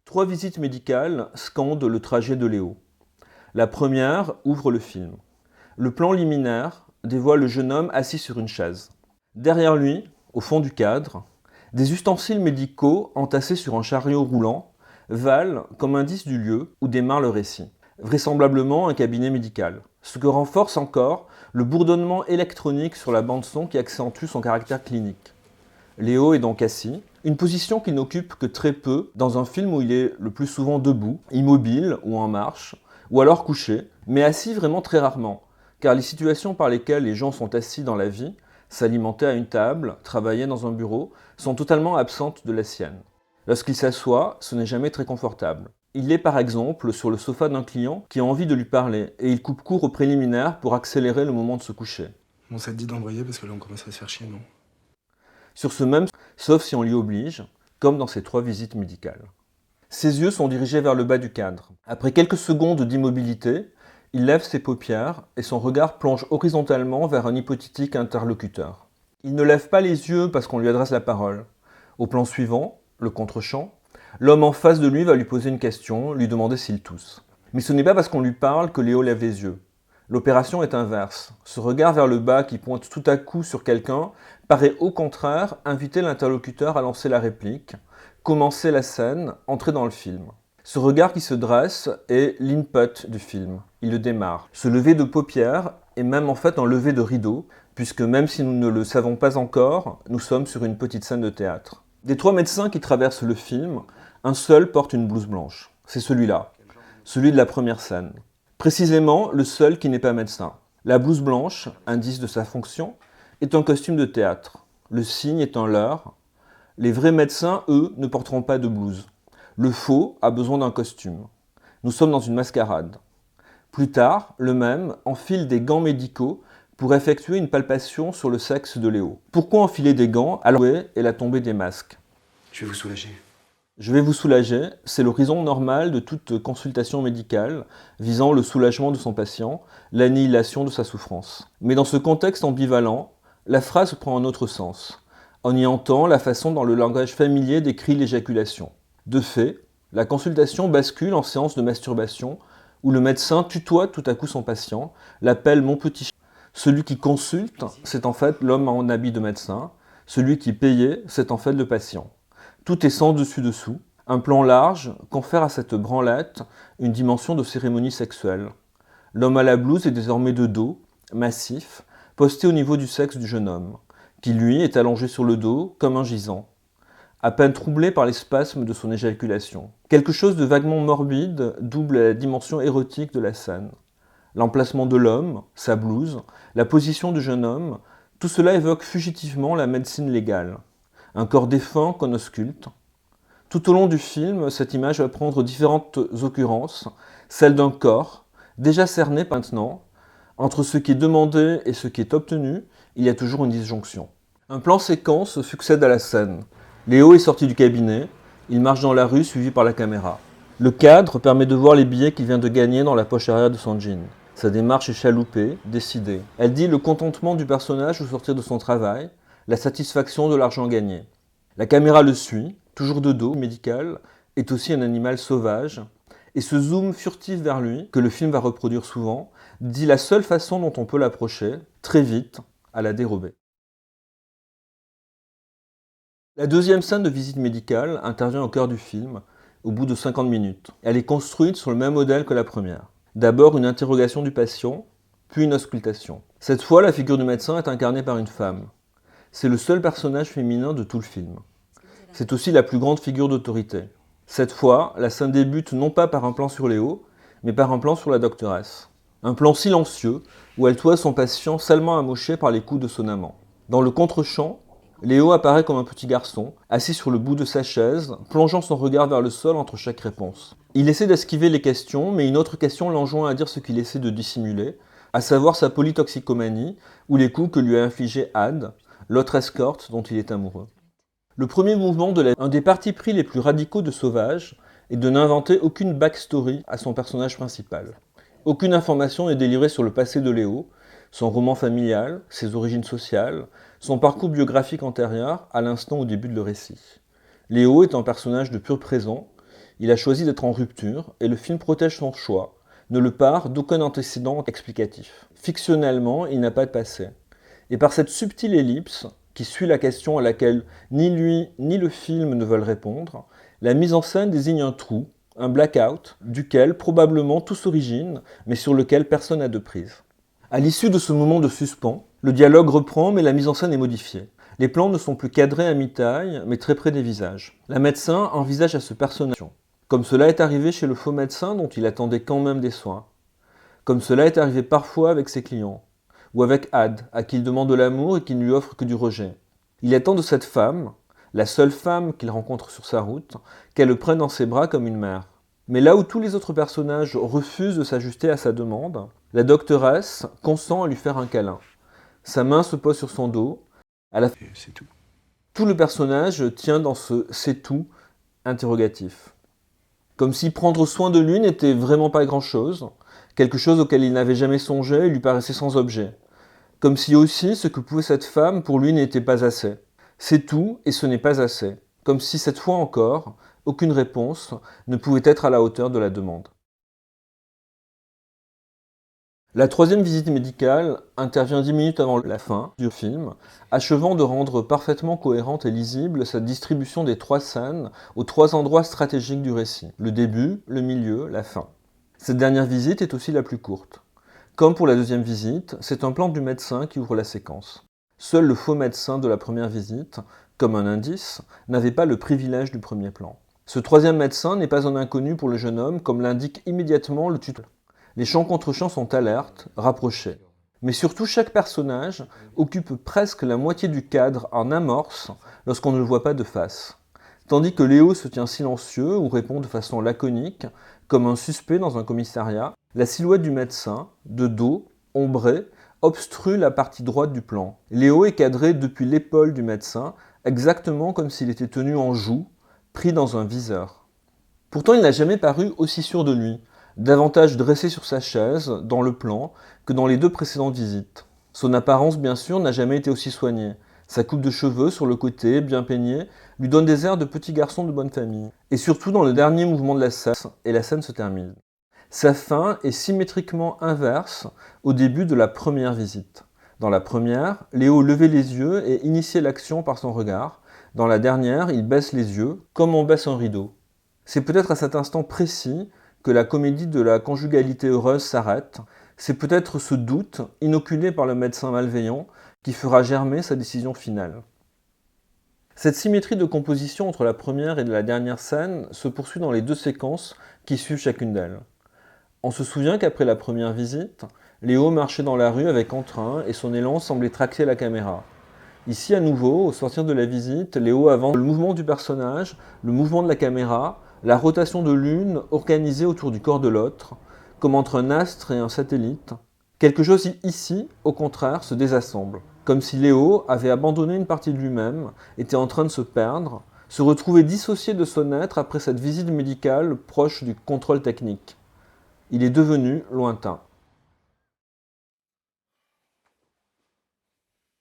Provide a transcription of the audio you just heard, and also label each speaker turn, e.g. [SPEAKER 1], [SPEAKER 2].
[SPEAKER 1] Trois visites médicales scandent le trajet de Léo. La première ouvre le film. Le plan liminaire dévoile le jeune homme assis sur une chaise. Derrière lui, au fond du cadre, des ustensiles médicaux entassés sur un chariot roulant valent comme indice du lieu où démarre le récit. Vraisemblablement un cabinet médical. Ce que renforce encore le bourdonnement électronique sur la bande-son qui accentue son caractère clinique. Léo est donc assis, une position qu'il n'occupe que très peu dans un film où il est le plus souvent debout, immobile ou en marche, ou alors couché, mais assis vraiment très rarement, car les situations par lesquelles les gens sont assis dans la vie, s'alimenter à une table, travailler dans un bureau, sont totalement absentes de la sienne. Lorsqu'il s'assoit, ce n'est jamais très confortable. Il est par exemple sur le sofa d'un client qui a envie de lui parler, et il coupe court aux préliminaires pour accélérer le moment de se coucher.
[SPEAKER 2] Bon, ça te dit d'envoyer parce que là on commence à se faire chier, non?
[SPEAKER 1] Sur ce même, sauf si on l'y oblige, comme dans ses trois visites médicales. Ses yeux sont dirigés vers le bas du cadre. Après quelques secondes d'immobilité, il lève ses paupières et son regard plonge horizontalement vers un hypothétique interlocuteur. Il ne lève pas les yeux parce qu'on lui adresse la parole. Au plan suivant, le contre-champ, l'homme en face de lui va lui poser une question, lui demander s'il tousse. Mais ce n'est pas parce qu'on lui parle que Léo lève les yeux. L'opération est inverse. Ce regard vers le bas qui pointe tout à coup sur quelqu'un paraît au contraire inviter l'interlocuteur à lancer la réplique, commencer la scène, entrer dans le film. Ce regard qui se dresse est l'input du film. Il le démarre. Ce lever de paupières est même en fait un lever de rideau, puisque même si nous ne le savons pas encore, nous sommes sur une petite scène de théâtre. Des trois médecins qui traversent le film, un seul porte une blouse blanche. C'est celui-là, celui de la première scène. Précisément, le seul qui n'est pas médecin. La blouse blanche, indice de sa fonction, est un costume de théâtre. Le signe est un leurre. Les vrais médecins, eux, ne porteront pas de blouse. Le faux a besoin d'un costume. Nous sommes dans une mascarade. Plus tard, le même enfile des gants médicaux pour effectuer une palpation sur le sexe de Léo. Pourquoi enfiler des gants alors est la tombée des masques?
[SPEAKER 2] Je vais vous soulager.
[SPEAKER 1] Je vais vous soulager, c'est l'horizon normal de toute consultation médicale visant le soulagement de son patient, l'annihilation de sa souffrance. Mais dans ce contexte ambivalent, la phrase prend un autre sens. On y entend la façon dont le langage familier décrit l'éjaculation. De fait, la consultation bascule en séance de masturbation où le médecin tutoie tout à coup son patient, l'appelle mon petit chat. Celui qui consulte, c'est en fait l'homme en habit de médecin. Celui qui payait, c'est en fait le patient. Tout est sans dessus-dessous. Un plan large confère à cette branlette une dimension de cérémonie sexuelle. L'homme à la blouse est désormais de dos, massif, posté au niveau du sexe du jeune homme, qui lui est allongé sur le dos comme un gisant, à peine troublé par les spasmes de son éjaculation. Quelque chose de vaguement morbide double la dimension érotique de la scène. L'emplacement de l'homme, sa blouse, la position du jeune homme, tout cela évoque fugitivement la médecine légale. Un corps défunt qu'on ausculte. Tout au long du film, cette image va prendre différentes occurrences, celle d'un corps, déjà cerné maintenant. Entre ce qui est demandé et ce qui est obtenu, il y a toujours une disjonction. Un plan séquence succède à la scène. Léo est sorti du cabinet, il marche dans la rue suivi par la caméra. Le cadre permet de voir les billets qu'il vient de gagner dans la poche arrière de son jean. Sa démarche est chaloupée, décidée. Elle dit le contentement du personnage au sortir de son travail, la satisfaction de l'argent gagné. La caméra le suit, toujours de dos, médical, est aussi un animal sauvage, et ce zoom furtif vers lui, que le film va reproduire souvent, dit la seule façon dont on peut l'approcher, très vite, à la dérober. La deuxième scène de visite médicale intervient au cœur du film, au bout de 50 minutes. Elle est construite sur le même modèle que la première. D'abord une interrogation du patient, puis une auscultation. Cette fois, la figure du médecin est incarnée par une femme. C'est le seul personnage féminin de tout le film. C'est aussi la plus grande figure d'autorité. Cette fois, la scène débute non pas par un plan sur Léo, mais par un plan sur la doctoresse. Un plan silencieux, où elle toise son patient salement amoché par les coups de son amant. Dans le contre-champ, Léo apparaît comme un petit garçon, assis sur le bout de sa chaise, plongeant son regard vers le sol entre chaque réponse. Il essaie d'esquiver les questions, mais une autre question l'enjoint à dire ce qu'il essaie de dissimuler, à savoir sa polytoxicomanie ou les coups que lui a infligés Had, l'autre escorte dont il est amoureux. Le premier mouvement de un des partis pris les plus radicaux de Sauvage est de n'inventer aucune backstory à son personnage principal. Aucune information n'est délivrée sur le passé de Léo, son roman familial, ses origines sociales, son parcours biographique antérieur à l'instant où débute le récit. Léo est un personnage de pur présent, Il a choisi d'être en rupture et le film protège son choix, ne le pare d'aucun antécédent explicatif. Fictionnellement, il n'a pas de passé. Et par cette subtile ellipse, qui suit la question à laquelle ni lui ni le film ne veulent répondre, la mise en scène désigne un trou, un blackout, duquel probablement tout s'origine, mais sur lequel personne n'a de prise. À l'issue de ce moment de suspens, le dialogue reprend mais la mise en scène est modifiée. Les plans ne sont plus cadrés à mi-taille, mais très près des visages. La médecin envisage à ce personnage, comme cela est arrivé chez le faux médecin dont il attendait quand même des soins, comme cela est arrivé parfois avec ses clients, ou avec Had, à qui il demande de l'amour et qui ne lui offre que du rejet. Il attend de cette femme, la seule femme qu'il rencontre sur sa route, qu'elle le prenne dans ses bras comme une mère. Mais là où tous les autres personnages refusent de s'ajuster à sa demande, la doctoresse consent à lui faire un câlin. Sa main se pose sur son dos.
[SPEAKER 2] Et c'est tout.
[SPEAKER 1] Tout le personnage tient dans ce « c'est tout » interrogatif. Comme si prendre soin de lui n'était vraiment pas grand-chose, quelque chose auquel il n'avait jamais songé et lui paraissait sans objet. Comme si aussi ce que pouvait cette femme pour lui n'était pas assez. C'est tout et ce n'est pas assez. Comme si cette fois encore, aucune réponse ne pouvait être à la hauteur de la demande. La troisième visite médicale intervient 10 minutes avant la fin du film, achevant de rendre parfaitement cohérente et lisible sa distribution des 3 scènes aux 3 endroits stratégiques du récit, le début, le milieu, la fin. Cette dernière visite est aussi la plus courte. Comme pour la deuxième visite, c'est un plan du médecin qui ouvre la séquence. Seul le faux médecin de la première visite, comme un indice, n'avait pas le privilège du premier plan. Ce troisième médecin n'est pas un inconnu pour le jeune homme, comme l'indique immédiatement le tuteur. Les champs contre champs sont alertes, rapprochés. Mais surtout, chaque personnage occupe presque la moitié du cadre en amorce lorsqu'on ne le voit pas de face. Tandis que Léo se tient silencieux ou répond de façon laconique, comme un suspect dans un commissariat, la silhouette du médecin, de dos, ombrée, obstrue la partie droite du plan. Léo est cadré depuis l'épaule du médecin, exactement comme s'il était tenu en joue, pris dans un viseur. Pourtant, il n'a jamais paru aussi sûr de lui, davantage dressé sur sa chaise, dans le plan, que dans les 2 précédentes visites. Son apparence, bien sûr, n'a jamais été aussi soignée. Sa coupe de cheveux sur le côté, bien peignée, lui donne des airs de petit garçon de bonne famille. Et surtout dans le dernier mouvement de la scène, et la scène se termine. Sa fin est symétriquement inverse au début de la première visite. Dans la première, Léo levait les yeux et initiait l'action par son regard. Dans la dernière, il baisse les yeux, comme on baisse un rideau. C'est peut-être à cet instant précis que la comédie de la conjugalité heureuse s'arrête. C'est peut-être ce doute, inoculé par le médecin malveillant, qui fera germer sa décision finale. Cette symétrie de composition entre la première et la dernière scène se poursuit dans les 2 séquences qui suivent chacune d'elles. On se souvient qu'après la première visite, Léo marchait dans la rue avec entrain et son élan semblait tracter la caméra. Ici, à nouveau, au sortir de la visite, Léo avance le mouvement du personnage, le mouvement de la caméra, la rotation de l'une organisée autour du corps de l'autre, comme entre un astre et un satellite. Quelque chose ici, au contraire, se désassemble, comme si Léo avait abandonné une partie de lui-même, était en train de se perdre, se retrouvait dissocié de son être après cette visite médicale proche du contrôle technique. Il est devenu lointain.